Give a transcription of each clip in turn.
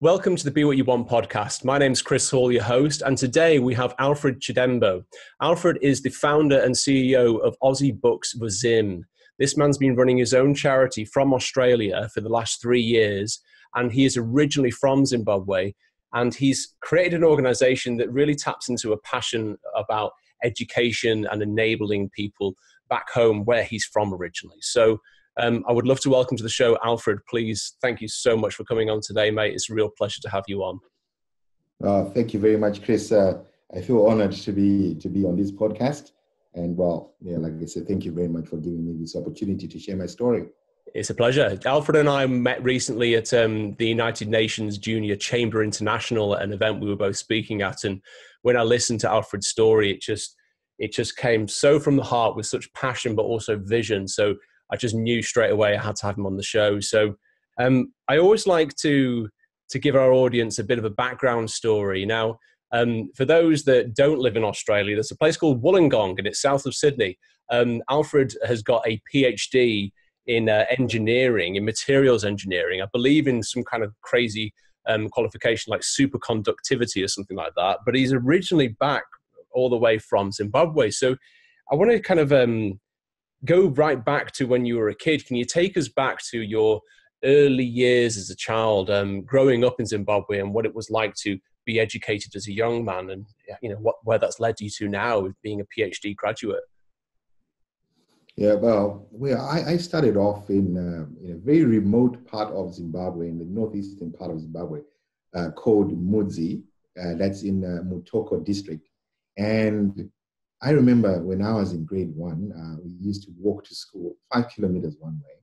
Welcome to the Be What You Want podcast. My name's Chris Hall, your host, and today we have Alfred Chidembo. Alfred is the founder and CEO of Aussie Books for Zim. This man's been running his own charity from Australia for the last 3 years, and he is originally from Zimbabwe, and he's created an organization that really taps into a passion about education and enabling people back home where he's from originally. So I would love to welcome to the show, Alfred. Please, thank you so much for coming on today, mate. It's a real pleasure to have you on. Thank you very much, Chris. I feel honored to be on this podcast. And like I said, thank you very much for giving me this opportunity to share my story. It's a pleasure. Alfred and I met recently at the United Nations Junior Chamber International, an event we were both speaking at. And when I listened to Alfred's story, it just came so from the heart with such passion, but also vision. So I just knew straight away I had to have him on the show. So I always like to give our audience a bit of a background story. Now, for those that don't live in Australia, there's a place called Wollongong, and it's south of Sydney. Alfred has got a PhD in engineering, in materials engineering. I believe in some kind of crazy qualification like superconductivity or something like that. But he's originally back all the way from Zimbabwe. So I want to kind of go right back to when you were a kid. Can you take us back to your early years as a child, growing up in Zimbabwe, and what it was like to be educated as a young man, and where that's led you to now with being a PhD graduate? Yeah, I started off in a very remote part of Zimbabwe, in the northeastern part of Zimbabwe, called Mudzi. That's in Mutoko district. And I remember when I was in grade 1, we used to walk to school 5 kilometers one way.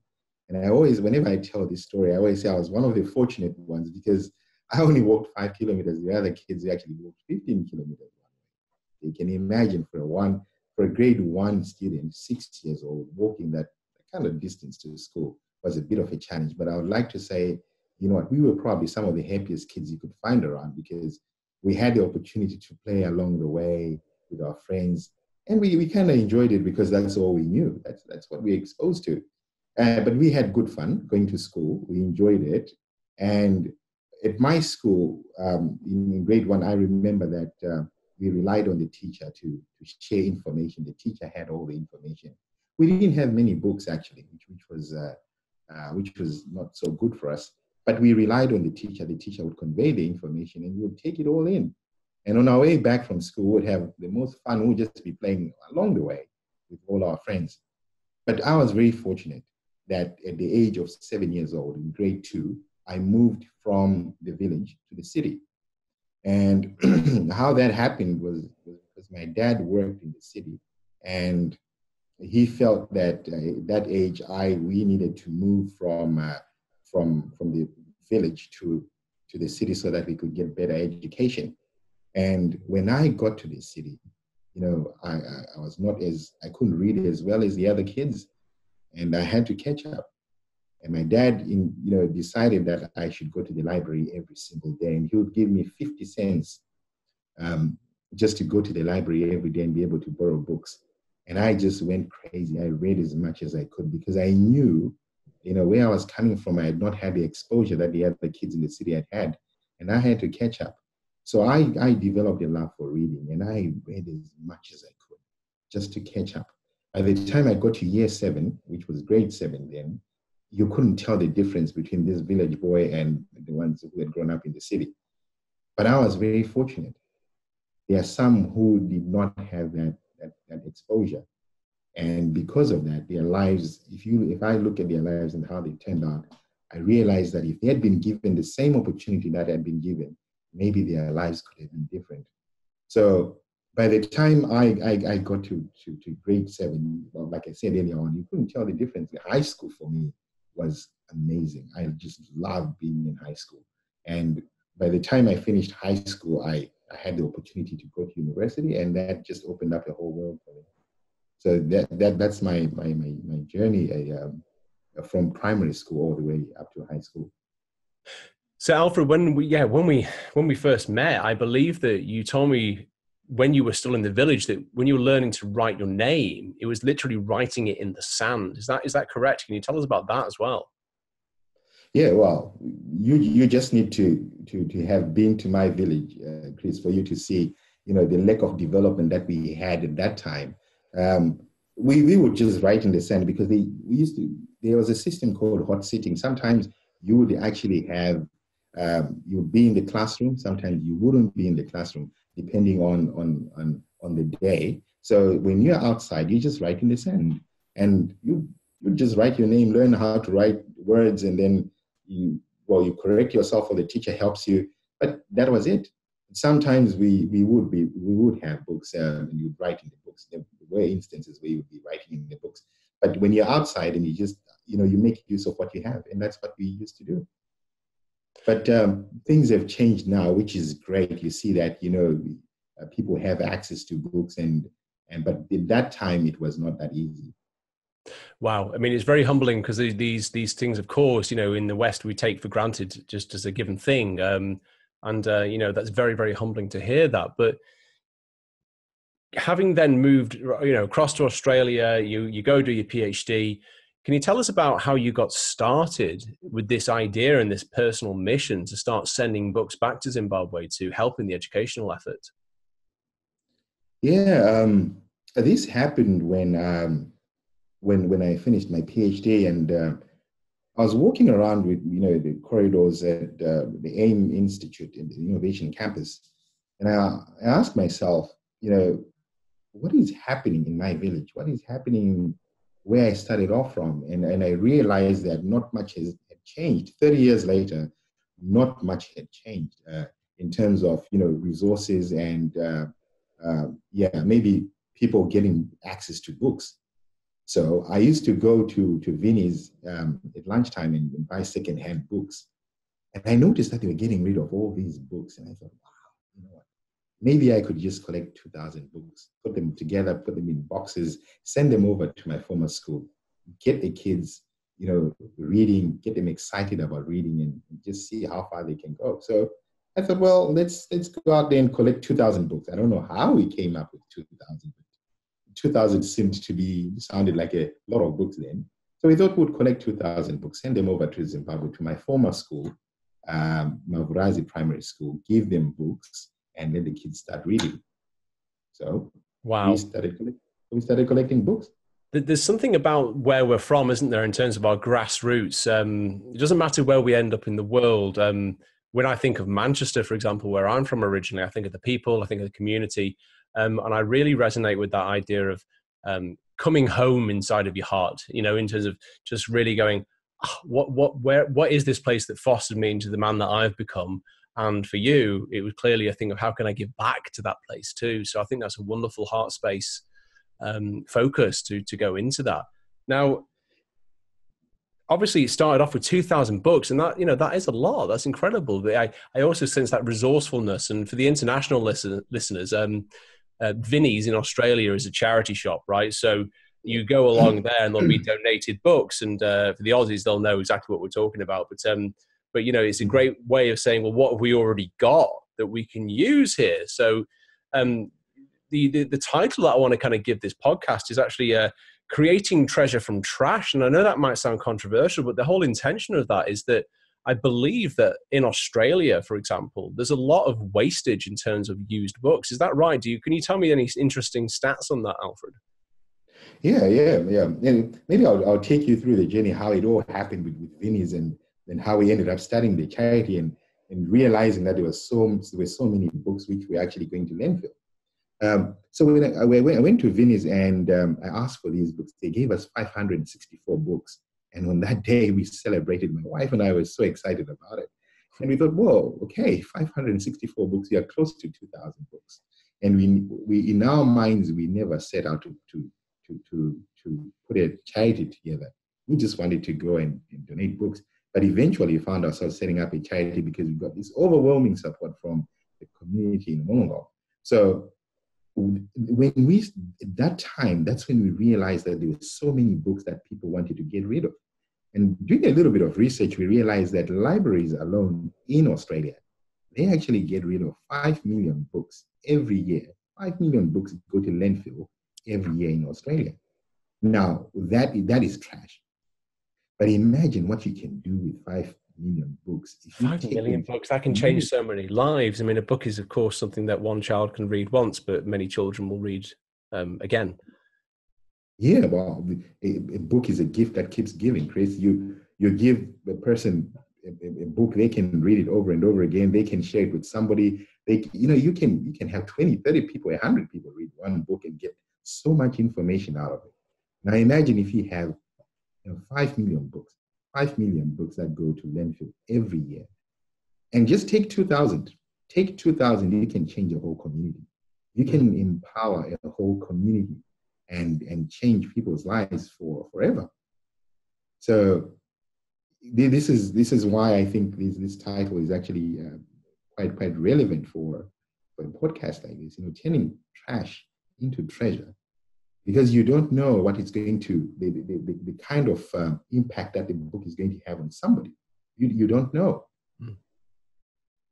And whenever I tell this story, I always say I was one of the fortunate ones because I only walked 5 kilometers. The other kids actually walked 15 kilometers one way. You can imagine for a grade 1 student, 6 years old, walking that kind of distance to school was a bit of a challenge. But I would like to say, you know what, we were probably some of the happiest kids you could find around because we had the opportunity to play along the way with our friends. And we kind of enjoyed it because that's all we knew. That's what we were exposed to. But we had good fun going to school. We enjoyed it. And at my school, in grade 1, I remember that we relied on the teacher to share information. The teacher had all the information. We didn't have many books, actually, which was not so good for us. But we relied on the teacher. The teacher would convey the information and we would take it all in. And on our way back from school, we would have the most fun. We would just be playing along the way with all our friends. But I was very fortunate that at the age of 7 years old, in grade 2, I moved from the village to the city. And how that happened was because my dad worked in the city. And he felt that at that age, we needed to move from the village to the city so that we could get better education. And when I got to the city, I couldn't read as well as the other kids, and I had to catch up. And my dad, decided that I should go to the library every single day, and he would give me 50 cents just to go to the library every day and be able to borrow books. And I just went crazy. I read as much as I could because I knew, where I was coming from, I had not had the exposure that the other kids in the city had, and I had to catch up. So I developed a love for reading, and I read as much as I could just to catch up. By the time I got to year 7, which was grade 7 then, you couldn't tell the difference between this village boy and the ones who had grown up in the city. But I was very fortunate. There are some who did not have that exposure. And because of that, their lives, if I look at their lives and how they turned out, I realized that if they had been given the same opportunity that had been given, maybe their lives could have been different. So by the time I got to grade 7, like I said earlier on, you couldn't tell the difference. The high school for me was amazing. I just loved being in high school. And by the time I finished high school, I had the opportunity to go to university, and that just opened up a whole world for me. So that's my journey from primary school all the way up to high school. So Alfred, when we first met, I believe that you told me when you were still in the village that when you were learning to write your name, it was literally writing it in the sand. Is that correct? Can you tell us about that as well? Yeah, well, you just need to have been to my village, Chris, for you to see, the lack of development that we had at that time. Um, we would just write in the sand because there was a system called hot sitting. Sometimes you would actually have, you would be in the classroom. Sometimes you wouldn't be in the classroom, depending on the day. So when you're outside, you just write in the sand, and you just write your name, learn how to write words, and then you correct yourself or the teacher helps you, but that was it. Sometimes we would have books, and you'd write in the books. There were instances where you would be writing in the books, but when you're outside and you just you make use of what you have, and that's what we used to do. But things have changed now, which is great. You see that people have access to books, and but at that time it was not that easy. Wow. I mean, it's very humbling because these things, of course, in the West, we take for granted just as a given thing. That's very, very humbling to hear that. But having then moved, across to Australia, you go do your PhD. Can you tell us about how you got started with this idea and this personal mission to start sending books back to Zimbabwe to help in the educational effort? Yeah, this happened when I finished my PhD, and I was walking around with the corridors at the AIM Institute in the Innovation Campus, and I asked myself, what is happening in my village? What is happening where I started off from? And I realized that not much had changed. 30 years later, not much had changed in terms of resources and maybe people getting access to books. So I used to go to Vinnie's at lunchtime and buy secondhand books. And I noticed that they were getting rid of all these books. And I thought, wow, what? Maybe I could just collect 2,000 books, put them together, put them in boxes, send them over to my former school, get the kids, reading, get them excited about reading, and just see how far they can go. So I thought, well, let's go out there and collect 2,000 books. I don't know how we came up with 2,000. 2,000 sounded like a lot of books then. So we thought we'd collect 2,000 books, send them over to Zimbabwe, to my former school, Mavurazi Primary School, give them books, and let the kids start reading. So wow, we started collecting books. There's something about where we're from, isn't there, in terms of our grassroots? It doesn't matter where we end up in the world. When I think of Manchester, for example, where I'm from originally, I think of the people, I think of the community. And I really resonate with that idea of coming home inside of your heart, in terms of just really going, what is this place that fostered me into the man that I've become? And for you, it was clearly a thing of how can I give back to that place too? So I think that's a wonderful heart space focus to go into that. Now, obviously it started off with 2,000 books, and that is a lot. That's incredible. I also sense that resourcefulness. And for the international listeners, Vinnie's in Australia is a charity shop, right? So you go along there and there'll be donated books, and for the Aussies, they'll know exactly what we're talking about. But it's a great way of saying, well, what have we already got that we can use here? So the title that I want to kind of give this podcast is actually Creating Treasure from Trash. And I know that might sound controversial, but the whole intention of that is that I believe that in Australia, for example, there's a lot of wastage in terms of used books. Is that right? Can you tell me any interesting stats on that, Alfred? Yeah. And maybe I'll take you through the journey, how it all happened with Vinnie's, and how we ended up starting the charity and realizing that there were so many books which were actually going to landfill. So when I went to Vinnie's and I asked for these books, they gave us 564 books. And on that day, we celebrated. My wife and I were so excited about it. And we thought, whoa, okay, 564 books, we are close to 2,000 books. And we in our minds, we never set out to put a charity together. We just wanted to go and donate books. But eventually found ourselves setting up a charity because we got this overwhelming support from the community in Mongo. So at that time, that's when we realized that there were so many books that people wanted to get rid of. And doing a little bit of research, we realized that libraries alone in Australia, they actually get rid of 5 million books every year. 5 million books go to landfill every year in Australia. Now, that is trash. But imagine what you can do with million books. If you 5 take million them, books, that can change so many lives. I mean, a book is, of course, something that one child can read once, but many children will read again. Yeah, well, a book is a gift that keeps giving, Chris. You give the person a book, they can read it over and over again. They can share it with somebody. You can have 20, 30 people, 100 people read one book and get so much information out of it. Now imagine if you have 5 million books, 5 million books that go to landfill every year. And just take 2,000. Take 2,000, you can change a whole community. You can empower a whole community and change people's lives forever. So this is why I think this title is actually quite relevant for a podcast like this. Turning trash into treasure, because you don't know what it's going to the kind of impact that the book is going to have on somebody. You don't know.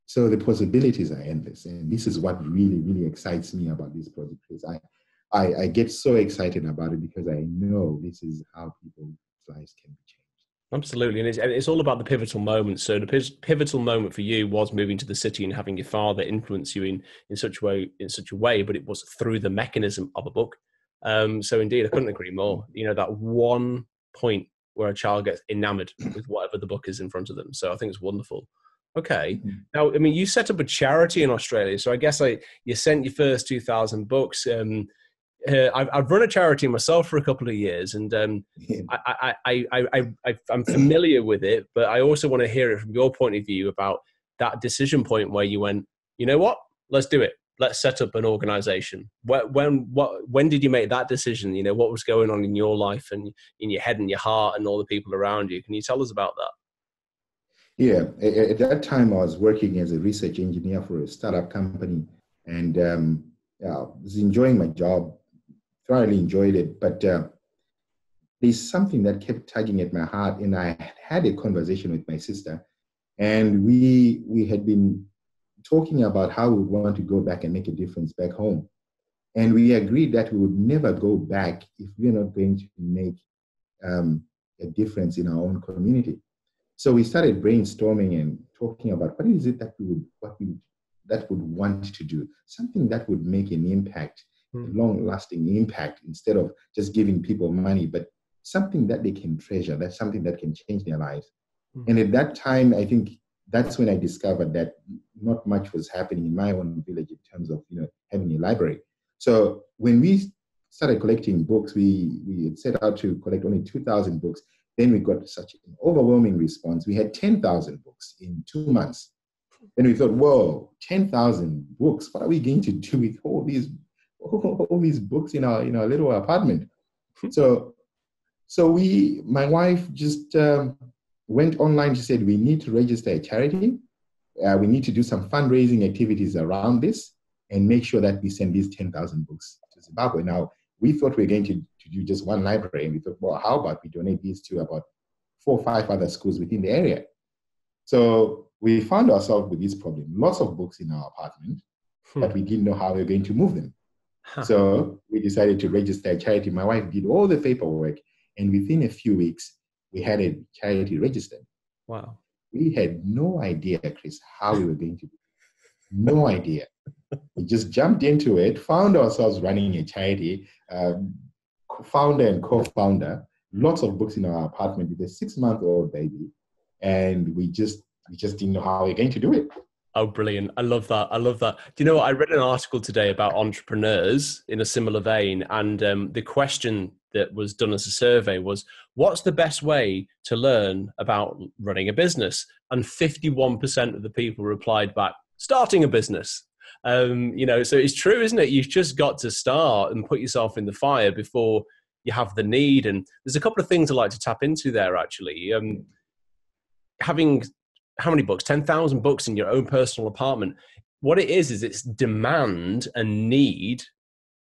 So the possibilities are endless, and this is what really, really excites me about this project. I get so excited about it because I know this is how people's lives can be changed. Absolutely, and it's all about the pivotal moment. So the pivotal moment for you was moving to the city and having your father influence you in such a way, but it was through the mechanism of a book. So indeed, I couldn't agree more. That one point where a child gets enamored with whatever the book is in front of them. So I think it's wonderful. Okay. Mm-hmm. Now, I mean, you set up a charity in Australia. So I guess you sent your first 2,000 books. I've run a charity myself for a couple of years, and I'm familiar with it, but I also want to hear it from your point of view about that decision point where you went, you know what, let's do it. Let's set up an organization. When did you make that decision? What was going on in your life and in your head and your heart and all the people around you? Can you tell us about that? Yeah, at that time I was working as a research engineer for a startup company, and I was enjoying my job, thoroughly enjoyed it. But there's something that kept tugging at my heart, and I had a conversation with my sister, and we had been talking about how we want to go back and make a difference back home. And we agreed that we would never go back if we're not going to make a difference in our own community. So we started brainstorming and talking about what is it that we would want to do, something that would make an impact, a long-lasting impact, instead of just giving people money, but something that they can treasure, that's something that can change their lives. And at that time, I think that's when I discovered that not much was happening in my own village in terms of having a library. So when we started collecting books, we had set out to collect only 2,000 books. Then we got such an overwhelming response. We had 10,000 books in 2 months. Then we thought, whoa, 10,000 books. What are we going to do with all these books in our little apartment? So my wife just went online. She said, we need to register a charity. We need to do some fundraising activities around this and make sure that we send these 10,000 books to Zimbabwe. Now, we thought we were going to do just one library, and we thought, well, how about we donate these to about 4 or 5 other schools within the area? So we found ourselves with this problem, lots of books in our apartment, but we didn't know how we were going to move them. So we decided to register a charity. My wife did all the paperwork, and within a few weeks, we had a charity registered. Wow. We had no idea, Chris, how we were going to do it. No idea. We just jumped into it, found ourselves running a charity, founder and co-founder, lots of books in our apartment with a 6-month-old baby, and we just didn't know how we were going to do it. Oh, brilliant. I love that. Do you know what? I read an article today about entrepreneurs in a similar vein, and the question that was done as a survey was, what's the best way to learn about running a business? And 51% of the people replied back, starting a business. So it's true, isn't it? You've just got to start and put yourself in the fire before you have the need. And there's a couple of things I'd like to tap into there, actually. Having how many books? 10,000 books in your own personal apartment. What it is it's demand and need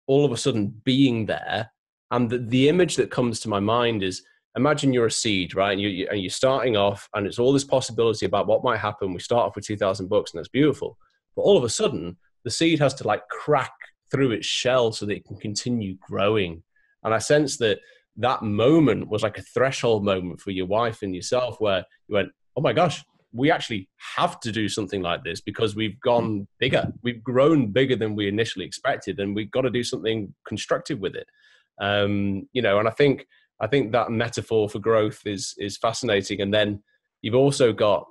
all of a sudden being there. And the image that comes to my mind is, imagine you're a seed, right? And you're starting off, and it's all this possibility about what might happen. We start off with 2,000 books, and that's beautiful. But all of a sudden, the seed has to crack through its shell so that it can continue growing. And I sense that moment was like a threshold moment for your wife and yourself, where you went, oh my gosh, we actually have to do something like this because we've gone bigger. We've grown bigger than we initially expected, and we've got to do something constructive with it. You know, and I think that metaphor for growth is fascinating. And then you've also got,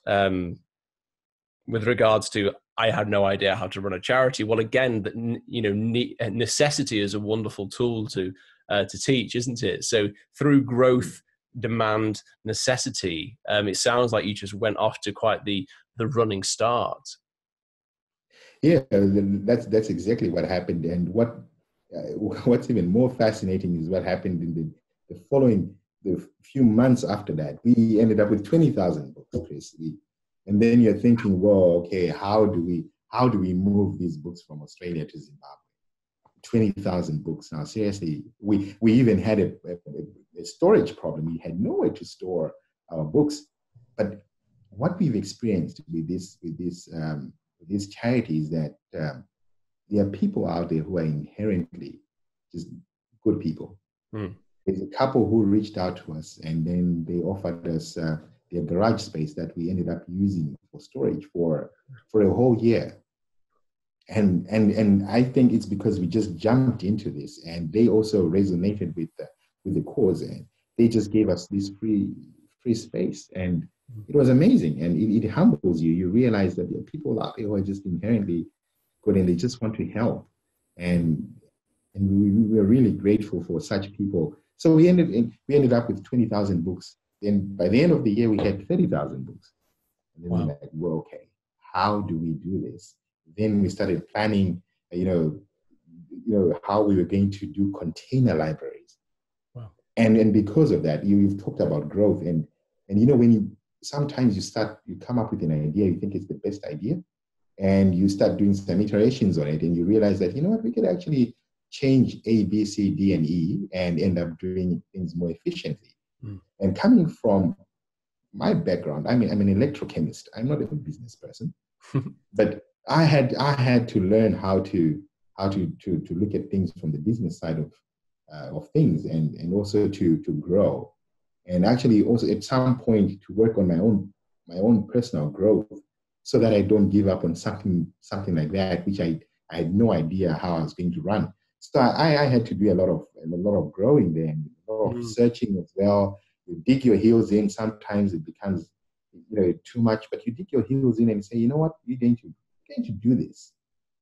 with regards to, I had no idea how to run a charity. Well, again, that, you know, necessity is a wonderful tool to teach, isn't it? So through growth, demand, necessity, it sounds like you just went off to quite the running start. Yeah, that's exactly what happened. And what's even more fascinating is what happened in the following, the few months after that. We ended up with 20,000 books, Chris. And then you're thinking, well, okay, how do we move these books from Australia to Zimbabwe? 20,000 books. Now, seriously, we even had a storage problem. We had nowhere to store our books. But what we've experienced with these charities, that there are people out there who are inherently just good people. There's a couple who reached out to us, and then they offered us their garage space that we ended up using for storage for a whole year. And I think it's because we just jumped into this, and they also resonated with the cause, and they just gave us this free space, and it was amazing. And it humbles you. You realize that there are people out there who are just inherently good, and they just want to help. And we were really grateful for such people. So we ended up with 20,000 books. Then by the end of the year, we had 30,000 books. And then we're like, well, okay, how do we do this? Then we started planning, you know, how we were going to do container libraries. Wow. And because of that, you've talked about growth. And you know, when sometimes you come up with an idea, you think it's the best idea, and you start doing some iterations on it, and you realize that, you know what, we could actually change A, B, C, D, and E and end up doing things more efficiently. And coming from my background, I'm an electrochemist. I'm not a business person, but I had to learn how to look at things from the business side of things, and also to grow, and actually also at some point to work on my own personal growth, so that I don't give up on something like that, which I had no idea how I was going to run. So I had to do a lot of growing there, and a lot of searching as well. You dig your heels in. Sometimes it becomes, you know, too much, but you dig your heels in and say, you know what, we're going to do this.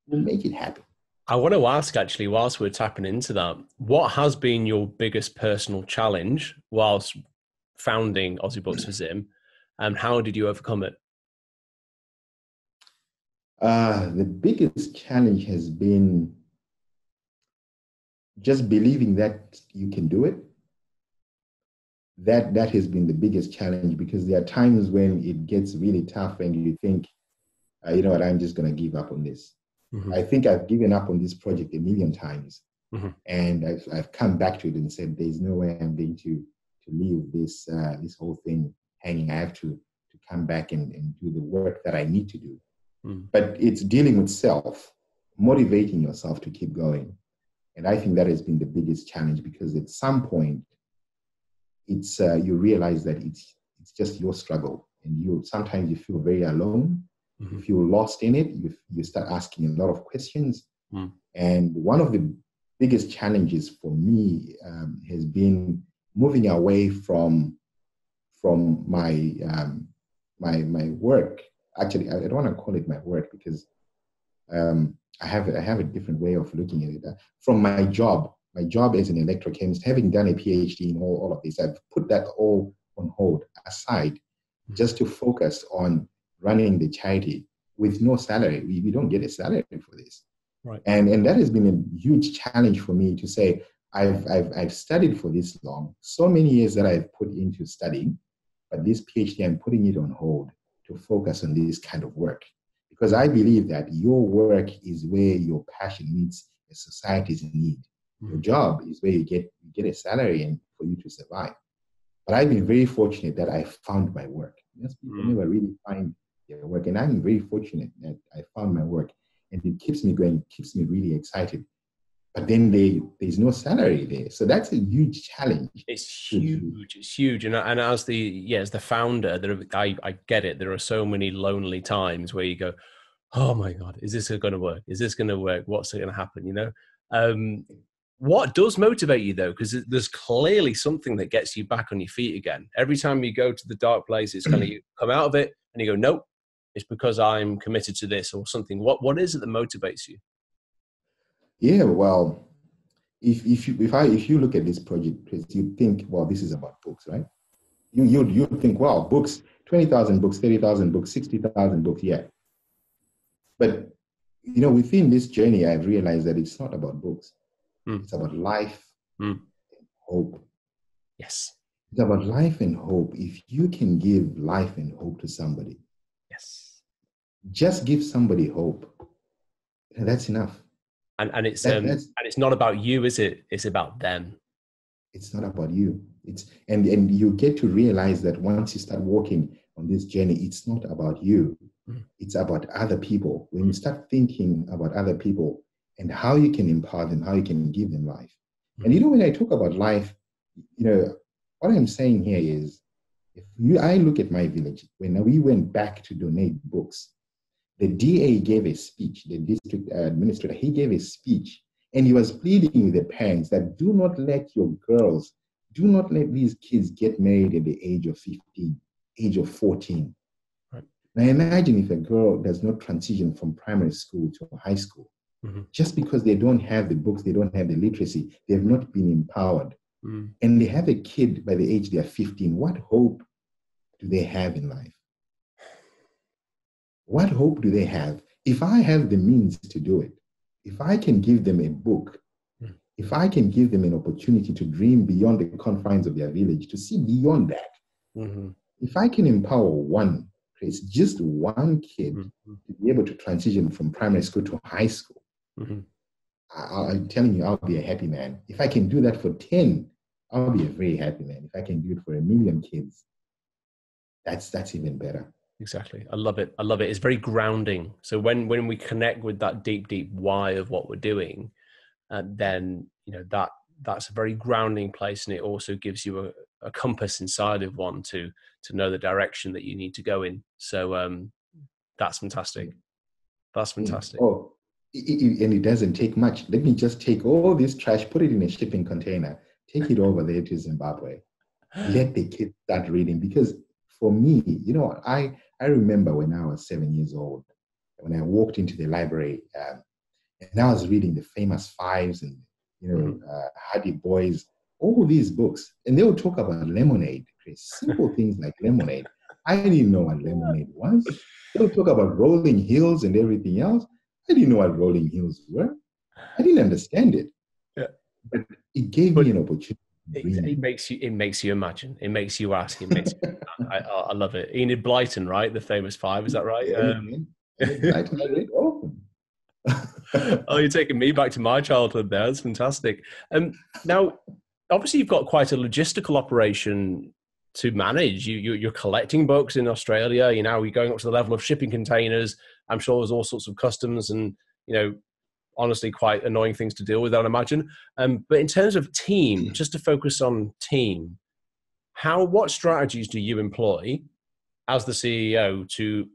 We'll make it happen. I want to ask, actually, whilst we're tapping into that, what has been your biggest personal challenge whilst founding Aussie Books for Zim, and how did you overcome it? The biggest challenge has been just believing that you can do it. That has been the biggest challenge, because there are times when it gets really tough and you think, you know what, I'm just going to give up on this. I think I've given up on this project a million times, and I've come back to it and said, there's no way I'm going to leave this whole thing hanging. I have to come back and do the work that I need to do. But it's dealing with self, motivating yourself to keep going. And I think that has been the biggest challenge, because at some point, it's you realize that it's just your struggle, and sometimes you feel very alone. You feel lost in it. You start asking a lot of questions. And one of the biggest challenges for me has been moving away from my my work. Actually, I don't want to call it my work, because I have a different way of looking at it. From my job as an electrochemist, having done a PhD in all of this, I've put that all on hold aside, just to focus on running the charity with no salary. We don't get a salary for this. Right. And that has been a huge challenge for me to say, I've studied for this long, so many years that I've put into studying, but this PhD, I'm putting it on hold to focus on this kind of work. Because I believe that your work is where your passion meets a society's need. Your job is where you get a salary and for you to survive. But I've been very fortunate that I found my work. Most people never really find their work, and I'm very fortunate that I found my work, and it keeps me going, keeps me really excited. but then there's no salary there. So that's a huge challenge. It's huge. It's huge. And as as the founder, I get it. There are so many lonely times where you go, oh my God, is this going to work? Is this going to work? What's going to happen? What does motivate you though? Because there's clearly something that gets you back on your feet again. Every time you go to the dark place, it's kind of you come out of it and you go, nope, it's because I'm committed to this or something. What is it that motivates you? Yeah, well, if you look at this project, Chris, you think, well, this is about books, right? You think, wow, books, 20,000 books, 30,000 books, 60,000 books, yeah. But within this journey, I've realized that it's not about books. It's about life and hope. Yes. It's about life and hope. If you can give life and hope to somebody, yes, just give somebody hope. That's enough. And it's not about you, is it? It's about them. It's not about you. And you get to realize that once you start walking on this journey, it's not about you. It's about other people. When you start thinking about other people and how you can empower them, how you can give them life. And when I talk about life, what I'm saying here is, I look at my village, when we went back to donate books, the DA gave a speech, the district administrator, he gave a speech, and he was pleading with the parents that do not let these kids get married at the age of 15, age of 14. Right. Now imagine if a girl does not transition from primary school to high school, just because they don't have the books, they don't have the literacy, they have not been empowered, and they have a kid by the age they are 15, what hope do they have in life? What hope do they have? If I have the means to do it, if I can give them a book, if I can give them an opportunity to dream beyond the confines of their village, to see beyond that, if I can empower one, just one kid to be able to transition from primary school to high school, I'm telling you, I'll be a happy man. If I can do that for 10, I'll be a very happy man. If I can do it for 1 million kids, that's even better. Exactly. I love it. I love it. It's very grounding. So when we connect with that deep why of what we're doing, then that's a very grounding place, and it also gives you a compass inside of one to know the direction that you need to go in. So that's fantastic. That's fantastic. Oh, and it doesn't take much. Let me just take all this trash, put it in a shipping container, take it over there to Zimbabwe. Let the kids start reading, because for me, I remember when I was 7 years old, when I walked into the library, and I was reading the famous Fives and Hardy Boys, all these books, and they would talk about lemonade, Chris, simple things like lemonade. I didn't know what lemonade was. They would talk about rolling hills and everything else. I didn't know what rolling hills were. I didn't understand it. Yeah. But it gave me an opportunity. It makes you imagine. It makes you ask. It makes I love it. Enid Blyton, right? The famous Five, is that right? Oh, you're taking me back to my childhood there. That's fantastic. Now, obviously, you've got quite a logistical operation to manage. You're collecting books in Australia. You're going up to the level of shipping containers. I'm sure there's all sorts of customs and, honestly, quite annoying things to deal with, I'd imagine. But in terms of team, just to focus on team, what strategies do you employ as the CEO to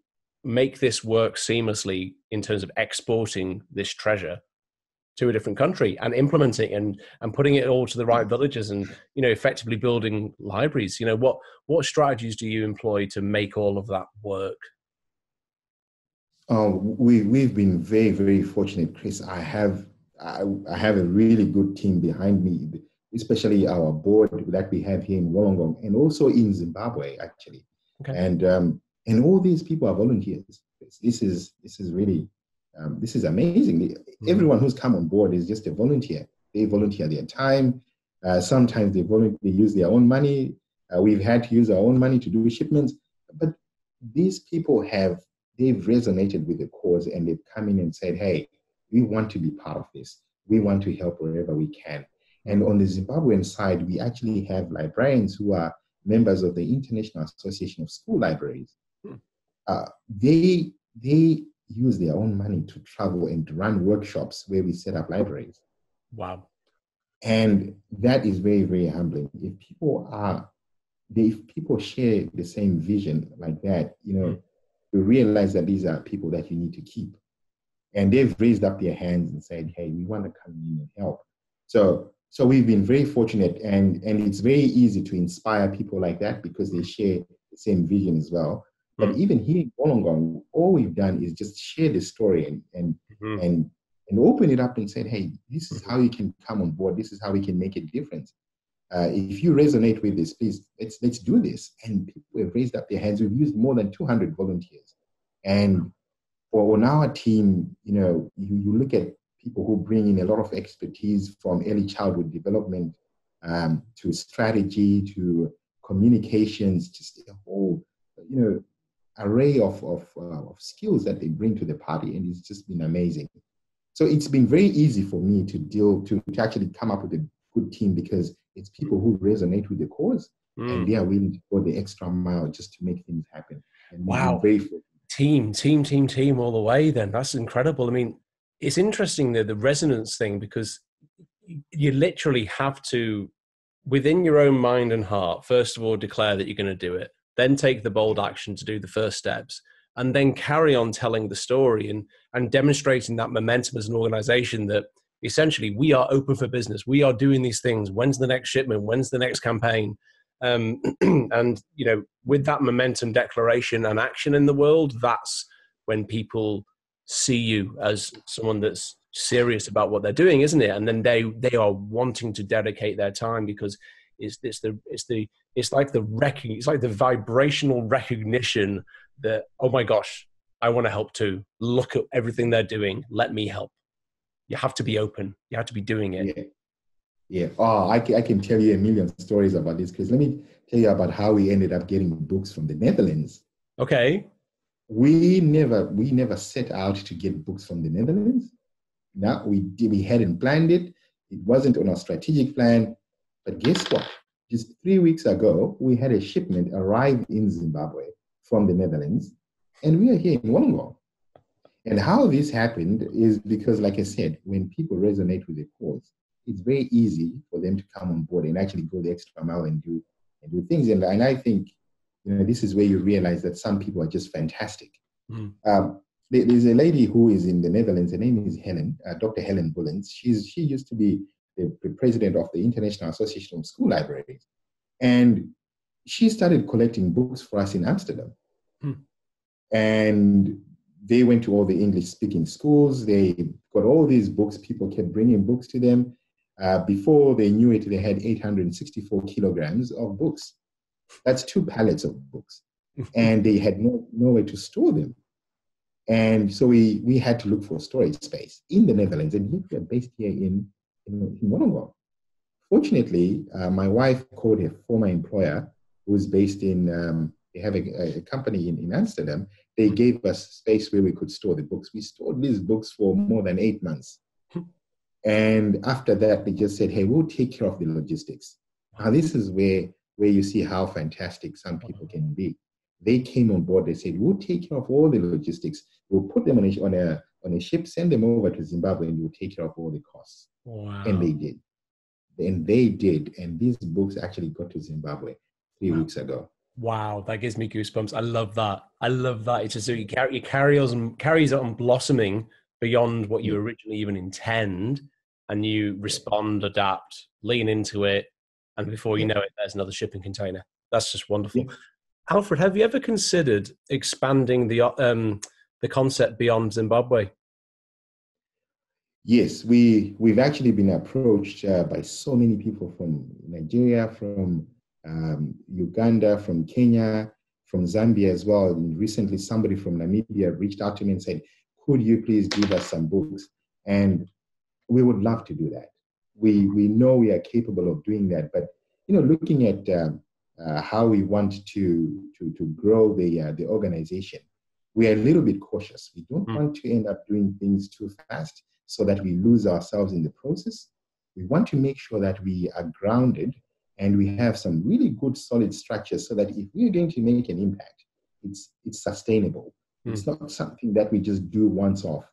make this work seamlessly in terms of exporting this treasure to a different country and implementing and putting it all to the right villages and, effectively building libraries? What strategies do you employ to make all of that work? We've been very, very fortunate, Chris. I have a really good team behind me, especially our board that we have here in Wollongong and also in Zimbabwe, actually. Okay. And all these people are volunteers. This is really this is amazing. Everyone who's come on board is just a volunteer. They volunteer their time. Sometimes they use their own money. We've had to use our own money to do shipments, but these people they've resonated with the cause, and they've come in and said, hey, we want to be part of this. We want to help wherever we can. And on the Zimbabwean side, we actually have librarians who are members of the International Association of School Libraries. They use their own money to travel and run workshops where we set up libraries. Wow. And that is very, very humbling. If people share the same vision like that, you realize that these are people that you need to keep. And they've raised up their hands and said, hey, we want to come in and help. So we've been very fortunate, and it's very easy to inspire people like that because they share the same vision as well. But even here in Wollongong, all we've done is just share the story and open it up and say, hey, this is how you can come on board. This is how we can make a difference. If you resonate with this, please, let's do this. And people have raised up their hands. We've used more than 200 volunteers. And on our team, you look at people who bring in a lot of expertise from early childhood development to strategy, to communications, just a whole, array of skills that they bring to the party. And it's just been amazing. So it's been very easy for me to actually come up with a good team because it's people who resonate with the cause and they are willing to go the extra mile just to make things happen. And wow. Team all the way then. That's incredible. I mean, it's interesting the resonance thing, because you literally have to, within your own mind and heart, first of all, declare that you're going to do it, then take the bold action to do the first steps, and then carry on telling the story and demonstrating that momentum as an organization that essentially we are open for business. We are doing these things. When's the next shipment? When's the next campaign? And, with that momentum declaration and action in the world, that's when people see you as someone that's serious about what they're doing, isn't it? And then they are wanting to dedicate their time because it's like the vibrational recognition that, oh my gosh, I want to help too. Look at everything they're doing. Let me help. You have to be open. You have to be doing it. Yeah. Oh, I can tell you a million stories about this, because let me tell you about how we ended up getting books from the Netherlands. Okay. We never set out to get books from the Netherlands. No, we hadn't planned it. It wasn't on our strategic plan. But guess what? Just 3 weeks ago, we had a shipment arrive in Zimbabwe from the Netherlands, and we are here in Wollongong. And how this happened is because, like I said, when people resonate with the cause, it's very easy for them to come on board and actually go the extra mile and do things. And I think, this is where you realize that some people are just fantastic. There's a lady who is in the Netherlands. Her name is Helen, Dr. Helen Bullens. She used to be the president of the International Association of School Libraries. And she started collecting books for us in Amsterdam. And they went to all the English-speaking schools. They got all these books. People kept bringing books to them. Before they knew it, they had 864 kilograms of books. That's 2 pallets of books. And they had nowhere to store them. And so we had to look for storage space in the Netherlands. And we are based here in Wollongong. Fortunately, my wife called her former employer, who is based in, they have a company in Amsterdam. They gave us space where we could store the books. We stored these books for more than 8 months. And after that, they just said, hey, we'll take care of the logistics. Now, this is where you see how fantastic some people can be. They came on board. They said, we'll take care of all the logistics. We'll put them on a ship, send them over to Zimbabwe, and we'll take care of all the costs. Wow. And they did. And they did. And these books actually got to Zimbabwe 3 weeks ago. Wow, that gives me goosebumps. I love that. It's just so you carries on blossoming beyond what you originally even intend, and you respond, adapt, lean into it, and before you know it, there's another shipping container. That's just wonderful. Yeah. Alfred, have you ever considered expanding the concept beyond Zimbabwe? Yes, we've actually been approached by so many people from Nigeria, from Uganda, from Kenya, from Zambia as well. And recently, somebody from Namibia reached out to me and said, could you please give us some books? And we would love to do that. We know we are capable of doing that. But, looking at how we want to grow the organization, we are a little bit cautious. We don't want to end up doing things too fast so that we lose ourselves in the process. We want to make sure that we are grounded and we have some really good, solid structures so that if we're going to make an impact, it's sustainable. It's not something that we just do once off.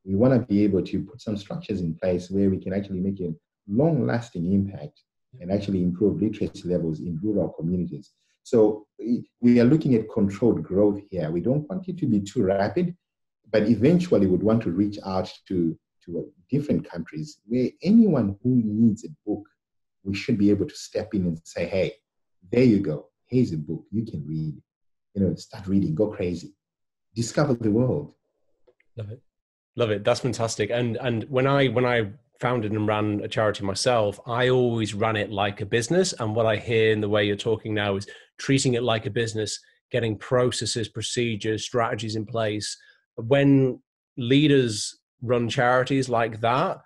We want to be able to put some structures in place where we can actually make a long-lasting impact and actually improve literacy levels in rural communities. So we are looking at controlled growth here. We don't want it to be too rapid, but eventually we'd want to reach out to different countries where anyone who needs a book, we should be able to step in and say, hey, there you go. Here's a book you can read. Start reading, go crazy, discover the world. Love it. Love it. That's fantastic. And when I founded and ran a charity myself, I always ran it like a business. And what I hear in the way you're talking now is treating it like a business, getting processes, procedures, strategies in place. When leaders run charities like that,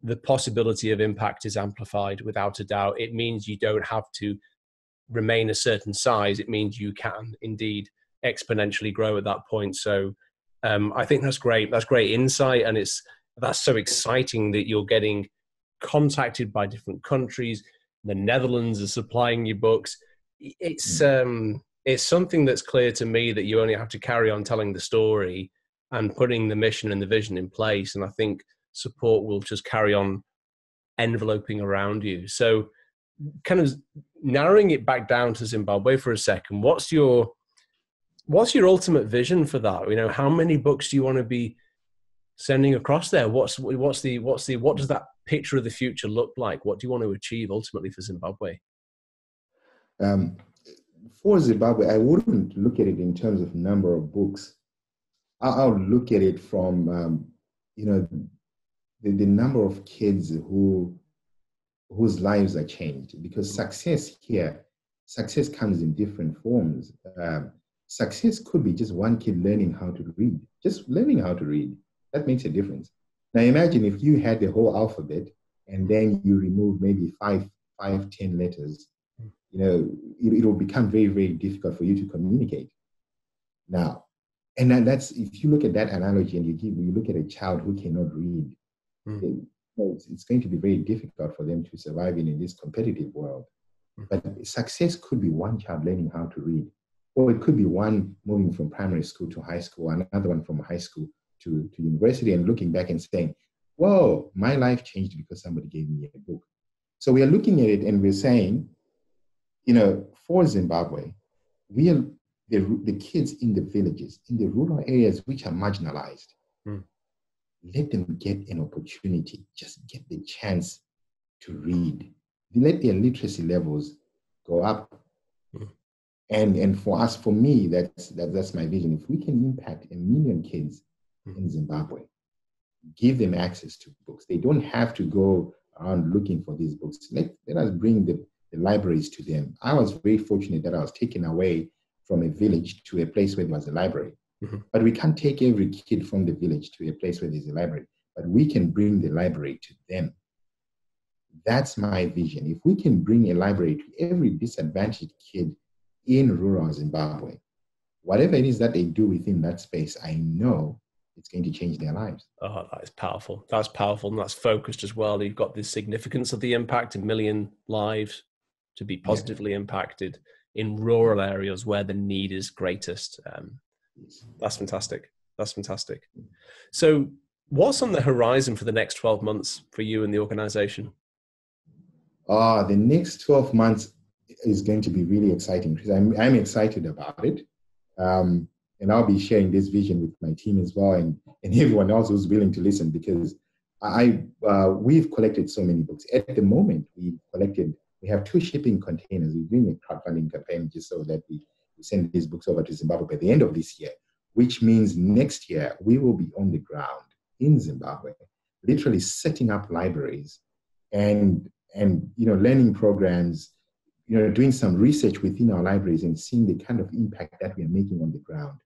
the possibility of impact is amplified without a doubt. It means you don't have to remain a certain size. It means you can indeed exponentially grow at that point. So I think that's great. That's great insight. And that's so exciting that you're getting contacted by different countries. The Netherlands are supplying you books. It's something that's clear to me that you only have to carry on telling the story and putting the mission and the vision in place. And I think support will just carry on enveloping around you. So kind of narrowing it back down to Zimbabwe for a second, what's your ultimate vision for that? How many books do you want to be sending across there? What does that picture of the future look like? What do you want to achieve ultimately for Zimbabwe? For Zimbabwe, I wouldn't look at it in terms of number of books. I'll look at it from the number of kids whose lives are changed, because success comes in different forms. Success could be just one kid learning how to read, just learning how to read. That makes a difference. Now imagine if you had the whole alphabet and then you remove maybe 10 letters, it will become very, very difficult for you to communicate. Now, and that's, if you look at that analogy and you look at a child who cannot read, it's going to be very difficult for them to survive in this competitive world. But success could be one child learning how to read, or it could be one moving from primary school to high school, another one from high school to university, and looking back and saying, whoa, my life changed because somebody gave me a book. So we are looking at it and we're saying, for Zimbabwe, we are the kids in the villages, in the rural areas which are marginalized. Let them get an opportunity, just get the chance to read. Let their literacy levels go up. And for me, that's my vision. If we can impact 1 million kids in Zimbabwe, give them access to books. They don't have to go around looking for these books. Let us bring the libraries to them. I was very fortunate that I was taken away from a village to a place where there was a library. But we can't take every kid from the village to a place where there's a library, but we can bring the library to them. That's my vision. If we can bring a library to every disadvantaged kid in rural Zimbabwe, whatever it is that they do within that space, I know it's going to change their lives. Oh, that is powerful. That's powerful, and that's focused as well. You've got the significance of the impact, 1 million lives to be positively impacted in rural areas where the need is greatest. That's fantastic. That's fantastic. So what's on the horizon for the next 12 months for you and the organization? The next 12 months is going to be really exciting because I'm excited about it. And I'll be sharing this vision with my team as well, and everyone else who's willing to listen, because we've collected so many books. At the moment, we have 2 shipping containers. We're doing a crowdfunding campaign just so that we send these books over to Zimbabwe by the end of this year, which means next year we will be on the ground in Zimbabwe, literally setting up libraries and learning programs, doing some research within our libraries and seeing the kind of impact that we are making on the ground.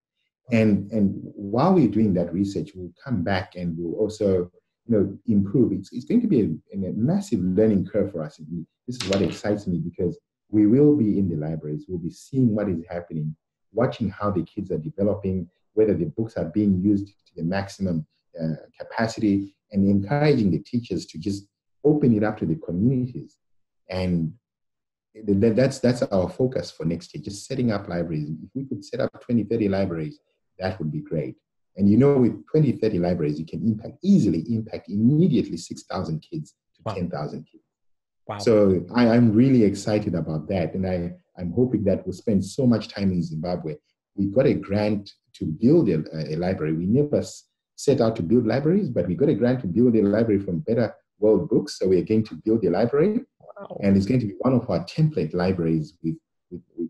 And while we're doing that research, we'll come back and we'll also improve. It's going to be a massive learning curve for us. This is what excites me, because we will be in the libraries. We'll be seeing what is happening, watching how the kids are developing, whether the books are being used to the maximum capacity, and encouraging the teachers to just open it up to the communities. And that's our focus for next year, just setting up libraries. If we could set up 20, 30 libraries, that would be great. And with 20, 30 libraries, you can easily impact immediately 6,000 kids to 10,000 kids. Wow. So I'm really excited about that. And I'm hoping that we'll spend so much time in Zimbabwe. We got a grant to build a library. We never set out to build libraries, but we got a grant to build a library from Better World Books. So we're going to build a library. Wow. And it's going to be one of our template libraries with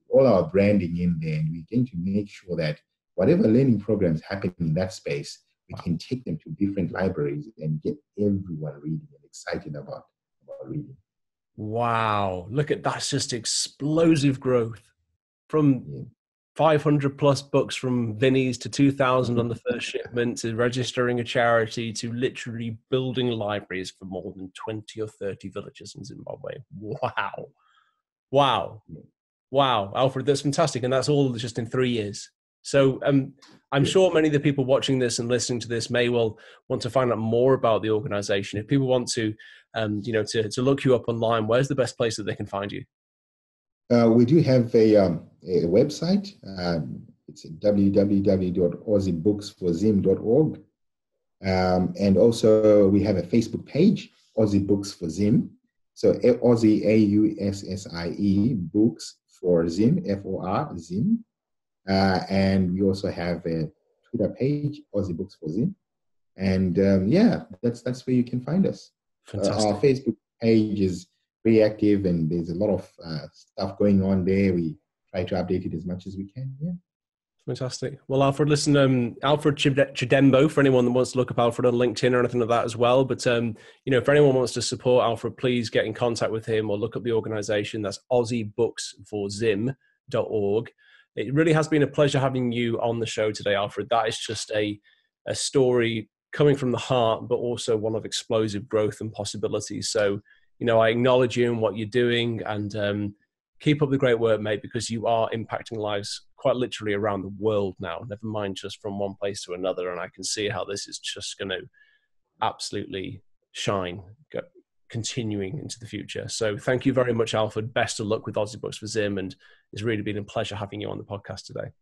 all our branding in there. And we're going to make sure that whatever learning programs happen in that space, we can take them to different libraries and get everyone reading and excited about reading. Wow. Look at that's just explosive growth from 500 plus books from Vinnie's to 2,000 on the first shipment to registering a charity to literally building libraries for more than 20 or 30 villages in Zimbabwe. Wow. Wow. Wow. Alfred, that's fantastic. And that's all just in 3 years. So I'm sure many of the people watching this and listening to this may well want to find out more about the organization. If people want to, to look you up online, where's the best place that they can find you? We do have a website. It's www.aussiebooksforzim.org. And also we have a Facebook page, Aussie Books for Zim. So Aussie, AUSSIE, Books for Zim, FOR, Zim. And we also have a Twitter page, Aussie Books for Zim. And that's where you can find us. Our Facebook page is very active and there's a lot of stuff going on there. We try to update it as much as we can. Yeah. Fantastic. Well, Alfred, listen, Alfred Chidembo, for anyone that wants to look up Alfred on LinkedIn or anything like that as well. But, if anyone wants to support Alfred, please get in contact with him or look up the organization. That's AussieBooksForZim.org. It really has been a pleasure having you on the show today, Alfred. That is just a story coming from the heart, but also one of explosive growth and possibilities. So, I acknowledge you and what you're doing and keep up the great work, mate, because you are impacting lives quite literally around the world now, never mind just from one place to another. And I can see how this is just going to absolutely shine, continuing into the future. So thank you very much, Alfred. Best of luck with Aussie Books for Zim. And it's really been a pleasure having you on the podcast today.